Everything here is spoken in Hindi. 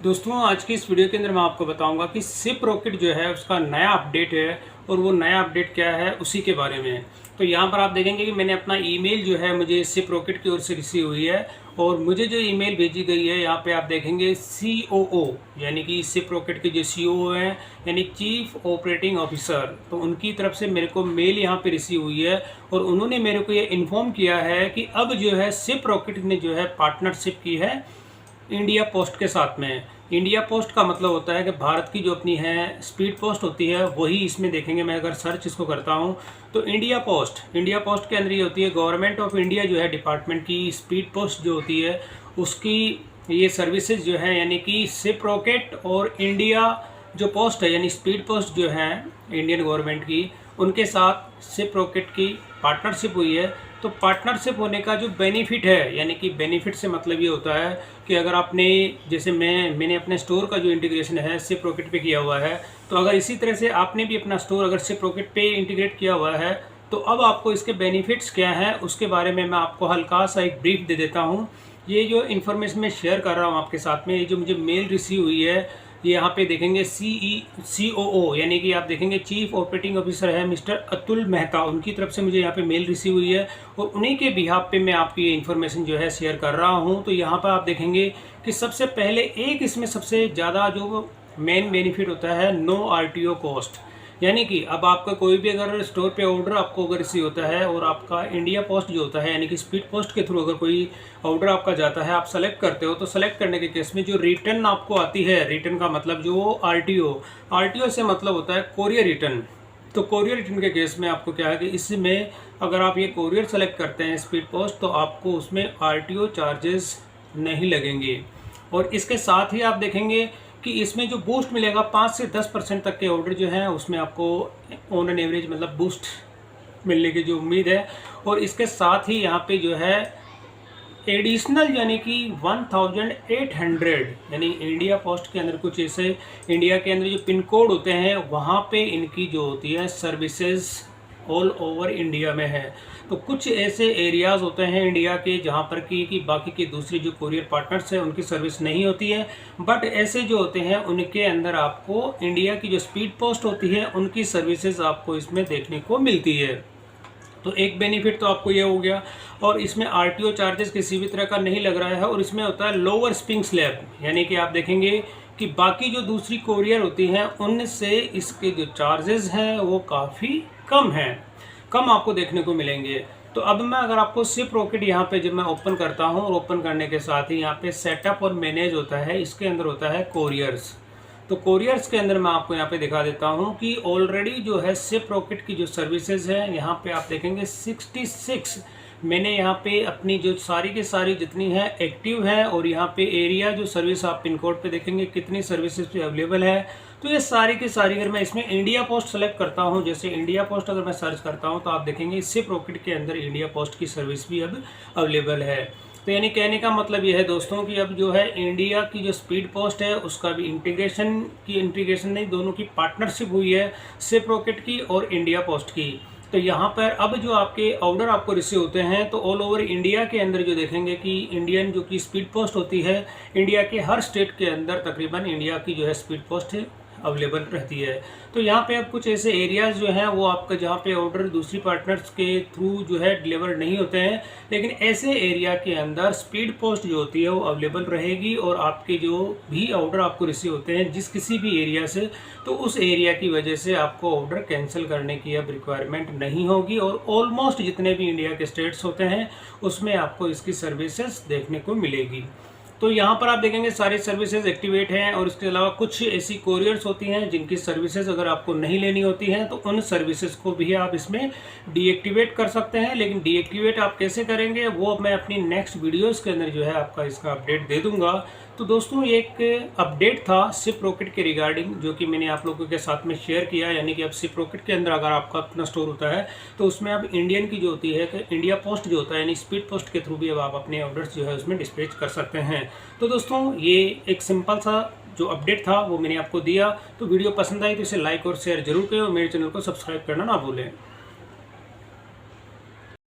दोस्तों आज की इस वीडियो के अंदर मैं आपको बताऊंगा कि सिप रॉकेट जो है उसका नया अपडेट है और वो नया अपडेट क्या है उसी के बारे में। तो यहाँ पर आप देखेंगे कि मैंने अपना ईमेल जो है मुझे सिप रॉकेट की ओर से रिसीव हुई है और मुझे जो ईमेल भेजी गई है यहाँ पे आप देखेंगे COO यानी कि सिप रॉकेट के जो CEO हैं यानी चीफ ऑपरेटिंग ऑफिसर, तो उनकी तरफ से मेरे को मेल यहाँ पे रिसीव हुई है और उन्होंने मेरे को ये इन्फॉर्म किया है कि अब जो है सिप रॉकेट ने जो है पार्टनरशिप की है इंडिया पोस्ट के साथ में। इंडिया पोस्ट का मतलब होता है कि भारत की जो अपनी है स्पीड पोस्ट होती है वही इसमें देखेंगे। मैं अगर सर्च इसको करता हूँ तो इंडिया पोस्ट के अंदर ये होती है गवर्नमेंट ऑफ इंडिया जो है डिपार्टमेंट की स्पीड पोस्ट जो होती है उसकी ये सर्विसेज जो है यानी कि सिप रॉकेट और इंडिया जो पोस्ट है यानी स्पीड पोस्ट जो है इंडियन गवर्नमेंट की उनके साथ सिप रॉकेट की पार्टनरशिप हुई है। तो पार्टनरशिप होने का जो बेनिफिट है यानी कि बेनिफिट से मतलब ये होता है कि अगर आपने जैसे मैंने अपने स्टोर का जो इंटीग्रेशन है सिप रॉकेट पे किया हुआ है, तो अगर इसी तरह से आपने भी अपना स्टोर अगर सिप रॉकेट पे इंटीग्रेट किया हुआ है तो अब आपको इसके बेनिफिट्स क्या हैं उसके बारे में मैं आपको हल्का सा एक ब्रीफ दे देता हूँ। ये जो इन्फॉर्मेशन मैं शेयर कर रहा हूँ आपके साथ में, ये जो मुझे मेल रिसीव हुई है ये यहाँ पे देखेंगे COO यानी कि आप देखेंगे चीफ ऑपरेटिंग ऑफिसर है मिस्टर अतुल मेहता, उनकी तरफ से मुझे यहाँ पे मेल रिसीव हुई है और उन्हीं के बिहाफ पे मैं आपकी ये इन्फॉर्मेशन जो है शेयर कर रहा हूँ। तो यहाँ पर आप देखेंगे कि सबसे पहले एक इसमें सबसे ज़्यादा जो मेन बेनिफिट होता है नो RTO कॉस्ट, यानी कि अब आपका कोई भी अगर स्टोर पे ऑर्डर आपको अगर रिसीव होता है और आपका इंडिया पोस्ट जो होता है यानी कि स्पीड पोस्ट के थ्रू अगर कोई ऑर्डर आपका जाता है आप सेलेक्ट करते हो, तो सेलेक्ट करने के केस में जो रिटर्न आपको आती है, रिटर्न का मतलब जो RTO से मतलब होता है कोरियर रिटर्न। तो कोरियर रिटर्न के केस में आपको क्या है कि इसमें अगर आप ये कोरियर सेलेक्ट करते हैं स्पीड पोस्ट तो आपको उसमें RTO चार्जेस नहीं लगेंगे। और इसके साथ ही आप देखेंगे कि इसमें जो बूस्ट मिलेगा 5 से 10% तक के ऑर्डर जो हैं उसमें आपको ऑन एन एवरेज मतलब बूस्ट मिलने की जो उम्मीद है। और इसके साथ ही यहाँ पे जो है एडिशनल यानी कि 1800 यानी इंडिया पोस्ट के अंदर कुछ ऐसे इंडिया के अंदर जो पिन कोड होते हैं वहाँ पे इनकी जो होती है सर्विसेज ऑल ओवर इंडिया में है। तो कुछ ऐसे एरियाज़ होते हैं इंडिया के जहाँ पर कि बाकी के दूसरी जो कोरियर पार्टनर्स हैं उनकी सर्विस नहीं होती है, बट ऐसे जो होते हैं उनके अंदर आपको इंडिया की जो स्पीड पोस्ट होती है उनकी सर्विसेज आपको इसमें देखने को मिलती है। तो एक बेनिफिट तो आपको ये हो गया और इसमें RTO चार्जेस किसी भी तरह का नहीं लग रहा है और इसमें होता है लोअर स्पिंग स्लैब, यानी कि आप देखेंगे कि बाकी जो दूसरी कोरियर होती हैं उनसे इसके जो चार्जेस हैं वो काफ़ी कम आपको देखने को मिलेंगे। तो अब मैं अगर आपको सिप रॉकेट यहाँ पे जब मैं ओपन करता हूँ और ओपन करने के साथ ही यहाँ पे सेटअप और मैनेज होता है, इसके अंदर होता है कोरियर्स। तो कोरियर्स के अंदर मैं आपको यहाँ पे दिखा देता हूँ कि ऑलरेडी जो है सिप रॉकेट की जो सर्विसेज है यहाँ पे आप देखेंगे 66 मैंने यहाँ पे अपनी जो सारी की सारी जितनी है एक्टिव है और यहाँ पे एरिया जो सर्विस आप पिन कोड पे देखेंगे कितनी सर्विसेज पे अवेलेबल है। तो ये सारी की सारी अगर मैं इसमें इंडिया पोस्ट सेलेक्ट करता हूँ, जैसे इंडिया पोस्ट अगर मैं सर्च करता हूँ तो आप देखेंगे सिप रॉकेट के अंदर इंडिया पोस्ट की सर्विस भी अब अवेलेबल है। तो यानी कहने का मतलब यह है दोस्तों कि अब जो है इंडिया की जो स्पीड पोस्ट है उसका भी इंटीग्रेशन नहीं, दोनों की पार्टनरशिप हुई है सिप रॉकेट की और इंडिया पोस्ट की। तो यहाँ पर अब जो आपके ऑर्डर आपको रिसीव होते हैं तो ऑल ओवर इंडिया के अंदर जो देखेंगे कि इंडियन जो कि स्पीड पोस्ट होती है इंडिया के हर स्टेट के अंदर तकरीबन इंडिया की जो है स्पीड पोस्ट अवेलेबल रहती है। तो यहाँ पे अब कुछ ऐसे एरियाज़ जो हैं वो आपका जहाँ पे ऑर्डर दूसरी पार्टनर्स के थ्रू जो है डिलीवर नहीं होते हैं, लेकिन ऐसे एरिया के अंदर स्पीड पोस्ट जो होती है वो अवेलेबल रहेगी और आपके जो भी ऑर्डर आपको रिसीव होते हैं जिस किसी भी एरिया से, तो उस एरिया की वजह से आपको ऑर्डर कैंसिल करने की अब रिक्वायरमेंट नहीं होगी और ऑलमोस्ट जितने भी इंडिया के स्टेट्स होते हैं उसमें आपको इसकी सर्विसेज देखने को मिलेगी। तो यहाँ पर आप देखेंगे सारी सर्विसेज एक्टिवेट हैं और इसके अलावा कुछ ऐसी कोरियर्स होती हैं जिनकी सर्विसेज अगर आपको नहीं लेनी होती हैं तो उन सर्विसेज को भी आप इसमें डीएक्टिवेट कर सकते हैं। लेकिन डीएक्टिवेट आप कैसे करेंगे वो मैं अपनी नेक्स्ट वीडियोस के अंदर जो है आपका इसका अपडेट दे दूंगा। तो दोस्तों ये एक अपडेट था सिप रॉकेट के रिगार्डिंग जो कि मैंने आप लोगों के साथ में शेयर किया, यानी कि अब सिप रॉकेट के अंदर अगर आपका अपना स्टोर होता है तो उसमें अब इंडियन की जो होती है कि इंडिया पोस्ट जो होता है यानी स्पीड पोस्ट के थ्रू भी अब आप अपने ऑर्डर्स जो है उसमें डिस्पैच कर सकते हैं। तो दोस्तों ये एक सिंपल सा जो अपडेट था वो मैंने आपको दिया। तो वीडियो पसंद आई तो इसे लाइक और शेयर जरूर करें और मेरे चैनल को सब्सक्राइब करना ना भूलें।